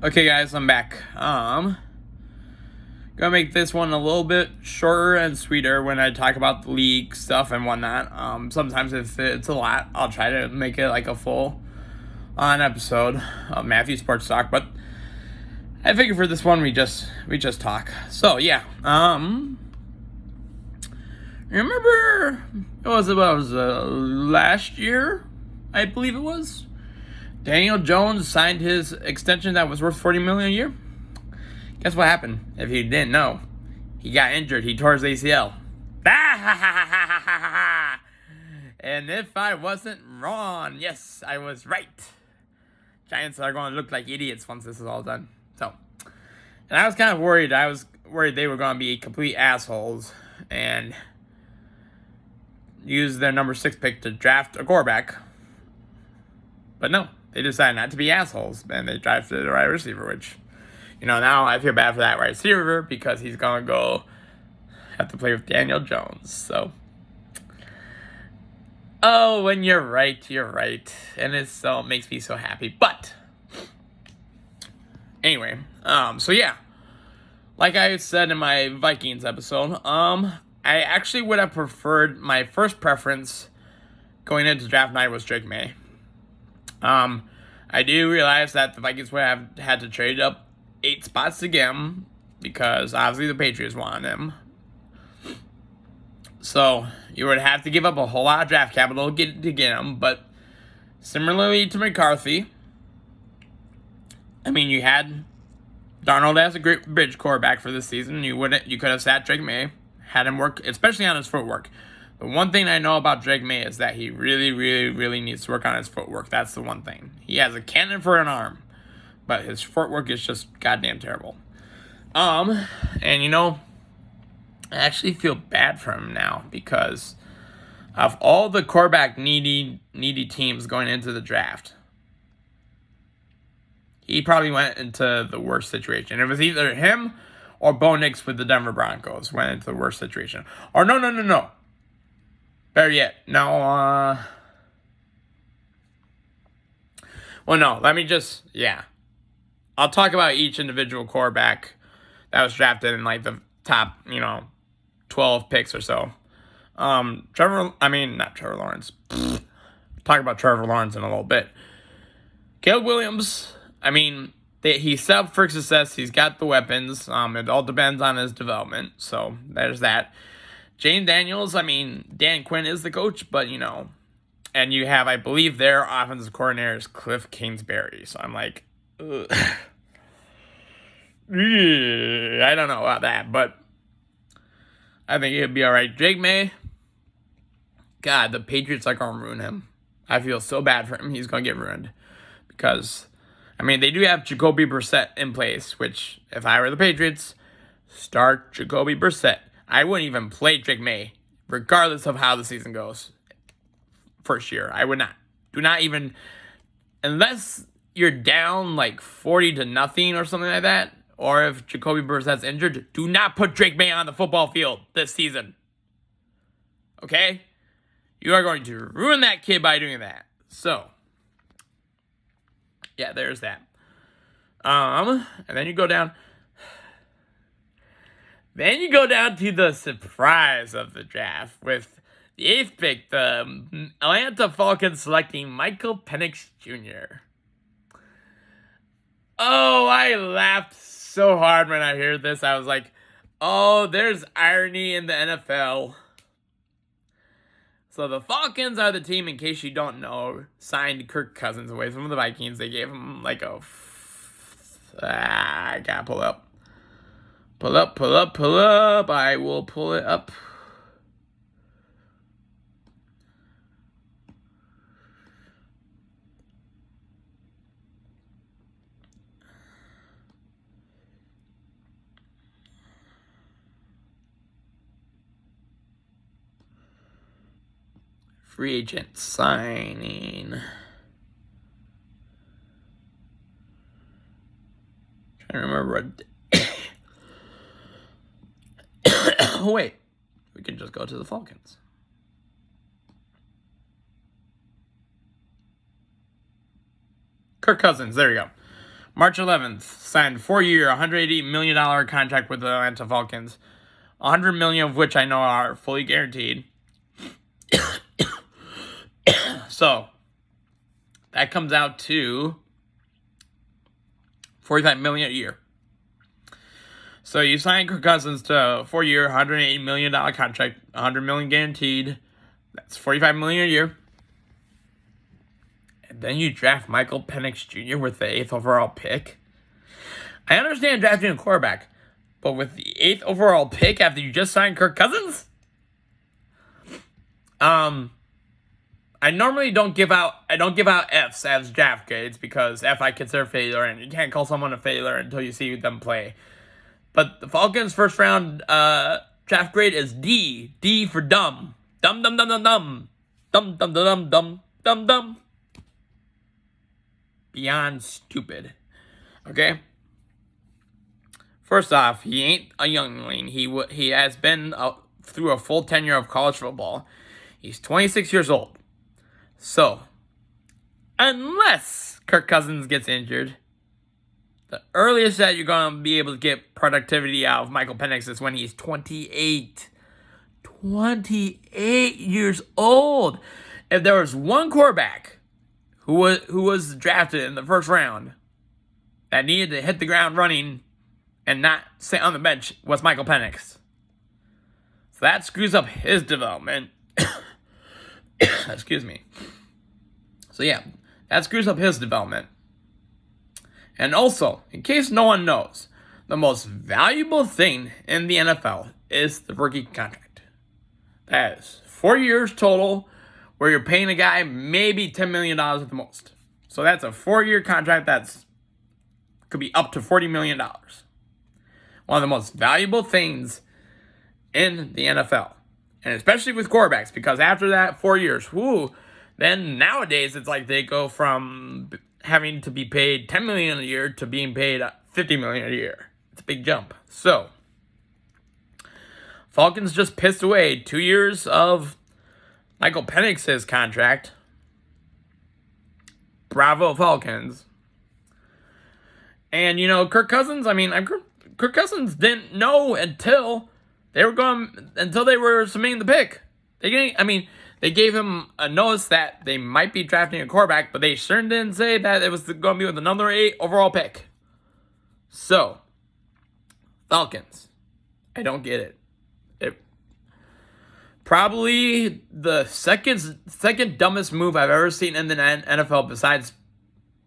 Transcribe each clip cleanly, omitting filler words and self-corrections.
Okay, guys, I'm back. Gonna make this one a little bit shorter and sweeter when I talk about the league stuff and whatnot. Sometimes if it's a lot, I'll try to make it like a full on episode of Matthew Sports Talk. But I figure for this one we just talk. So yeah, remember it was about last year, I believe it was. Daniel Jones signed his extension that was worth $40 million a year. Guess what happened? If you didn't know, he got injured. He tore his ACL. And if I wasn't wrong, yes, I was right. Giants are going to look like idiots once this is all done. So, and I was kind of worried. I was worried they were going to be complete assholes and use their number 6 pick to draft a quarterback. But no, they decided not to be assholes, and they drafted a wide receiver, which, now I feel bad for that wide receiver because he's going to go have to play with Daniel Jones. So, oh, when you're right. And it makes me so happy. But, anyway, so yeah. Like I said in my Vikings episode, I actually would have preferred, my first preference going into draft night was Drake May. I do realize that the Vikings would have had to trade up 8 spots to get him because obviously the Patriots wanted him. So you would have to give up a whole lot of draft capital to get him. But similarly to McCarthy, I mean, you had Darnold as a great bridge quarterback for this season. You could have sat Drake May, had him work, especially on his footwork. The one thing I know about Drake May is that he really, really, really needs to work on his footwork. That's the one thing. He has a cannon for an arm, but his footwork is just goddamn terrible. And I actually feel bad for him now because of all the quarterback needy teams going into the draft, he probably went into the worst situation. It was either him or Bo Nix with the Denver Broncos went into the worst situation. Or no. Better yet, no, well, no, let me just, I'll talk about each individual quarterback that was drafted in, like, the top, 12 picks or so. Not Trevor Lawrence. Talk about Trevor Lawrence in a little bit. Caleb Williams, he's set up for success. He's got the weapons. It all depends on his development, so there's that. Jane Daniels, Dan Quinn is the coach, but, and you have, I believe, their offensive coordinator is Cliff Kingsbury. So I'm like, ugh. I don't know about that, but I think it'd be all right. Drake May, God, the Patriots are going to ruin him. I feel so bad for him. He's going to get ruined because, they do have Jacoby Brissett in place, which, if I were the Patriots, start Jacoby Brissett. I wouldn't even play Drake May, regardless of how the season goes. First year, I would not. Do not even, unless you're down like 40-0 or something like that, or if Jacoby Brissett's injured, do not put Drake May on the football field this season. Okay? You are going to ruin that kid by doing that. So, yeah, there's that. And then you go down. Then you go down to the surprise of the draft with the 8th pick, the Atlanta Falcons selecting Michael Penix Jr. Oh, I laughed so hard when I heard this. I was like, oh, there's irony in the NFL. So the Falcons are the team, in case you don't know, signed Kirk Cousins away from the Vikings. They gave him like I gotta pull up. Pull up. I will pull it up. Free agent signing. Trying to remember what. Oh, wait. We can just go to the Falcons. Kirk Cousins, there you go. March 11th, signed 4-year, $180 million contract with the Atlanta Falcons. $100 million of which I know are fully guaranteed. So, that comes out to $45 million a year. So you sign Kirk Cousins to a 4-year, $180 million contract, $100 million guaranteed. That's $45 million a year. And then you draft Michael Penix Jr. with the 8th overall pick. I understand drafting a quarterback, but with the 8th overall pick after you just signed Kirk Cousins? I normally don't give out Fs as draft grades because F I consider failure, and you can't call someone a failure until you see them play. But the Falcons' first round draft grade is D. D for dumb. Dumb, dumb, dumb, dumb, dumb. Dumb, dumb, dumb, dumb, dumb, dumb. Beyond stupid. Okay? First off, he ain't a youngling. He has been through a full tenure of college football. He's 26 years old. So, unless Kirk Cousins gets injured, the earliest that you're going to be able to get productivity out of Michael Penix is when he's 28. 28 years old. If there was one quarterback who was drafted in the first round that needed to hit the ground running and not sit on the bench, was Michael Penix. So that screws up his development. Excuse me. So yeah, that screws up his development. And also, in case no one knows, the most valuable thing in the NFL is the rookie contract. That is 4 years total, where you're paying a guy maybe $10 million at the most. So that's a 4-year contract that's could be up to $40 million. One of the most valuable things in the NFL. And especially with quarterbacks, because after that 4 years, then nowadays it's like they go from having to be paid $10 million a year to being paid $50 million a year. It's a big jump. So, Falcons just pissed away 2 years of Michael Penix's contract. Bravo, Falcons. And, Kirk Cousins, Kirk Cousins didn't know until they were submitting the pick. They gave him a notice that they might be drafting a quarterback, but they sure didn't say that it was going to be with the number 8 overall pick. So, Falcons, I don't get it. Probably the second dumbest move I've ever seen in the NFL besides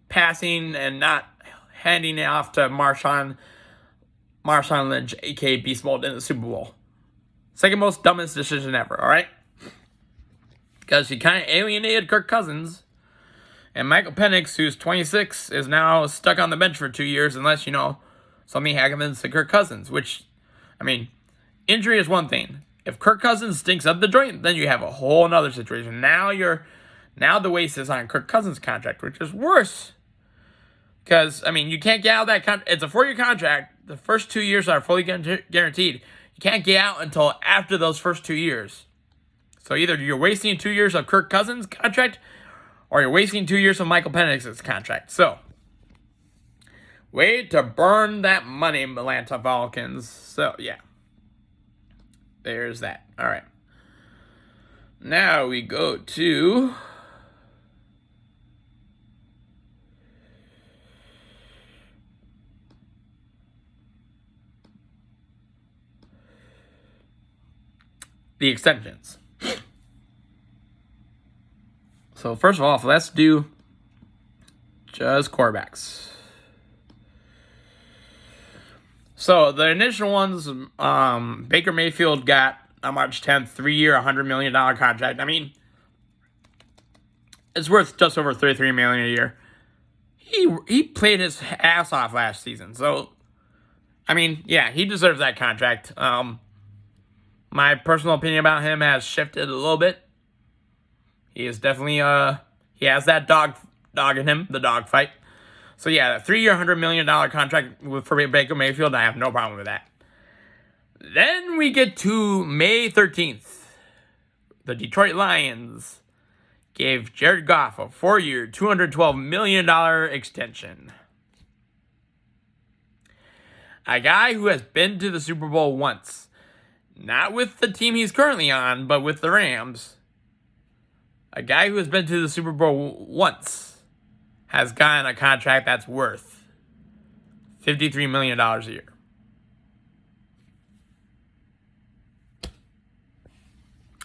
passing and not handing it off to Marshawn Lynch, a.k.a. Beast Mode, in the Super Bowl. Second most dumbest decision ever, all right? Because he kind of alienated Kirk Cousins. And Michael Penix, who's 26, is now stuck on the bench for 2 years unless, something happens to Kirk Cousins. Which, injury is one thing. If Kirk Cousins stinks up the joint, then you have a whole other situation. Now the waste is on Kirk Cousins' contract, which is worse. Because, you can't get out of that contract. It's a 4-year contract. The first 2 years are fully guaranteed. You can't get out until after those first 2 years. So either you're wasting 2 years of Kirk Cousins' contract, or you're wasting 2 years of Michael Penix's contract. So, way to burn that money, Atlanta Falcons. So, yeah. There's that. All right. Now we go to the extensions. So first of all, let's do just quarterbacks. So the initial ones, Baker Mayfield got on March 10th, 3-year, $100 million contract. It's worth just over $33 million a year. He played his ass off last season, so he deserves that contract. My personal opinion about him has shifted a little bit. He is definitely he has that dog in him, the dog fight. So yeah, a 3-year, $100 million contract for Baker Mayfield, I have no problem with that. Then we get to May 13th. The Detroit Lions gave Jared Goff a 4-year, $212 million extension. A guy who has been to the Super Bowl once. Not with the team he's currently on, but with the Rams. A guy who has been to the Super Bowl once has gotten a contract that's worth $53 million a year.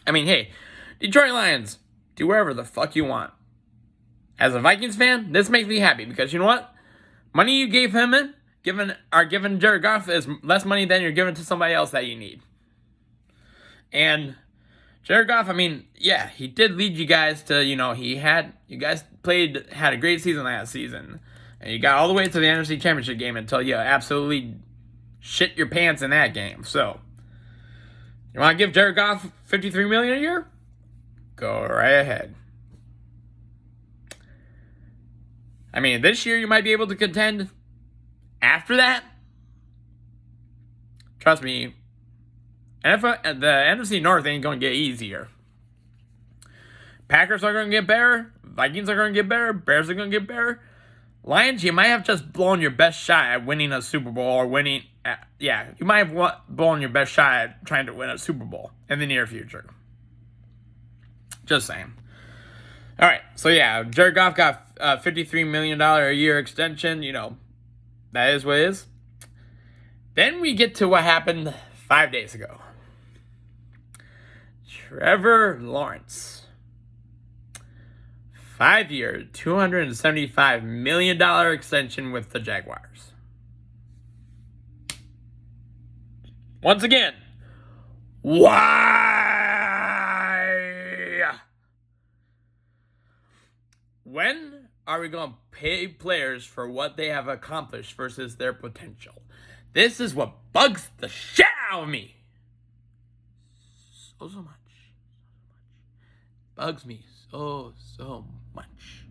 I mean, hey, Detroit Lions, do whatever the fuck you want. As a Vikings fan, this makes me happy because you know what? Money you gave him giving Jared Goff is less money than you're giving to somebody else that you need. And Jared Goff, I mean, yeah, he did lead you guys to, you guys had a great season last season. And you got all the way to the NFC Championship game until you absolutely shit your pants in that game. So, you want to give Jared Goff $53 million a year? Go right ahead. I mean, this year you might be able to contend. After that, trust me, the NFC North ain't going to get easier. Packers are going to get better. Vikings are going to get better. Bears are going to get better. Lions, you might have just blown your best shot at winning a Super Bowl or winning. You might have blown your best shot at trying to win a Super Bowl in the near future. Just saying. All right, so yeah, Jared Goff got a $53 million a year extension. That is what it is. Then we get to what happened 5 days ago. Trevor Lawrence. 5-year, $275 million extension with the Jaguars. Once again, why? When are we going to pay players for what they have accomplished versus their potential? This is what bugs the shit out of me. So much. Bugs me so much.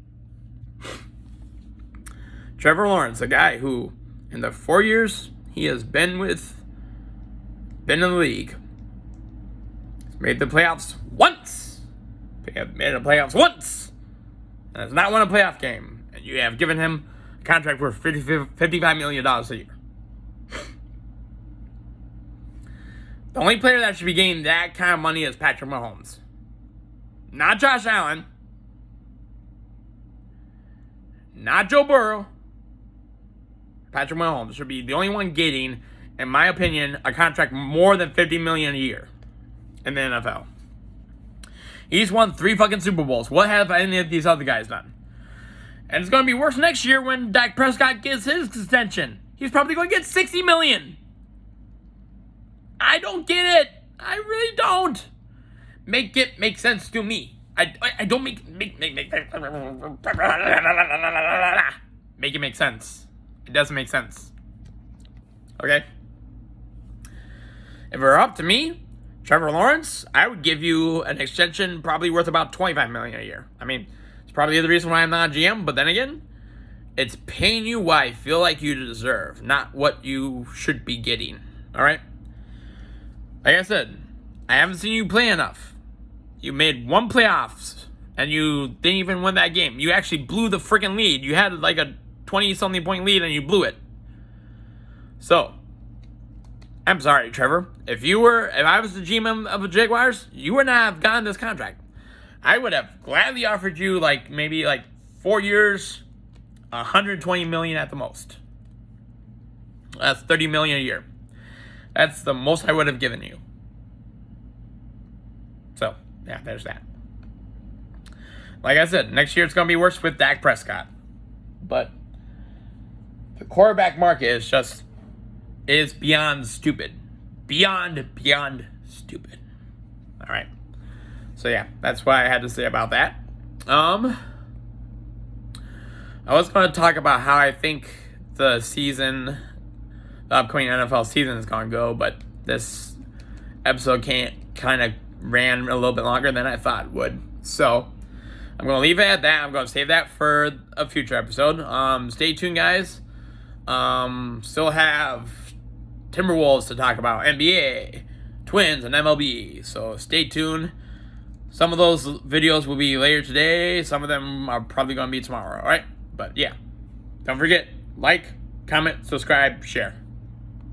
Trevor Lawrence, a guy who, in the 4 years he has been in the league, has made the playoffs once. Made the playoffs once. And has not won a playoff game. And you have given him a contract worth $55 million a year. The only player that should be getting that kind of money is Patrick Mahomes. Not Josh Allen. Not Joe Burrow. Patrick Mahomes should be the only one getting, in my opinion, a contract more than $50 million a year in the NFL. He's won 3 fucking Super Bowls. What have any of these other guys done? And it's going to be worse next year when Dak Prescott gets his extension. He's probably going to get $60 million. I don't get it. I really don't. Make it make sense to me. I don't make it make sense. It doesn't make sense. Okay? If it were up to me, Trevor Lawrence, I would give you an extension probably worth about $25 million a year. I mean, it's probably the reason why I'm not a GM, but then again, it's paying you what I feel like you deserve, not what you should be getting. All right? Like I said, I haven't seen you play enough. You made 1 playoffs, and you didn't even win that game. You actually blew the freaking lead. You had like a 20-something point lead, and you blew it. So, I'm sorry, Trevor. If I was the GM of the Jaguars, you would not have gotten this contract. I would have gladly offered you maybe 4 years, $120 million at the most. That's $30 million a year. That's the most I would have given you. So, yeah, there's that. Like I said, next year it's going to be worse with Dak Prescott. But the quarterback market is beyond stupid. Beyond stupid. All right. So, yeah, that's what I had to say about that. I was going to talk about how I think the upcoming NFL season is going to go, but this episode kind of ran a little bit longer than I thought it would. So, I'm going to leave it at that. I'm going to save that for a future episode. Stay tuned, guys. Still have Timberwolves to talk about, NBA, Twins, and MLB. So, stay tuned. Some of those videos will be later today. Some of them are probably going to be tomorrow, all right? But, yeah. Don't forget, like, comment, subscribe, share.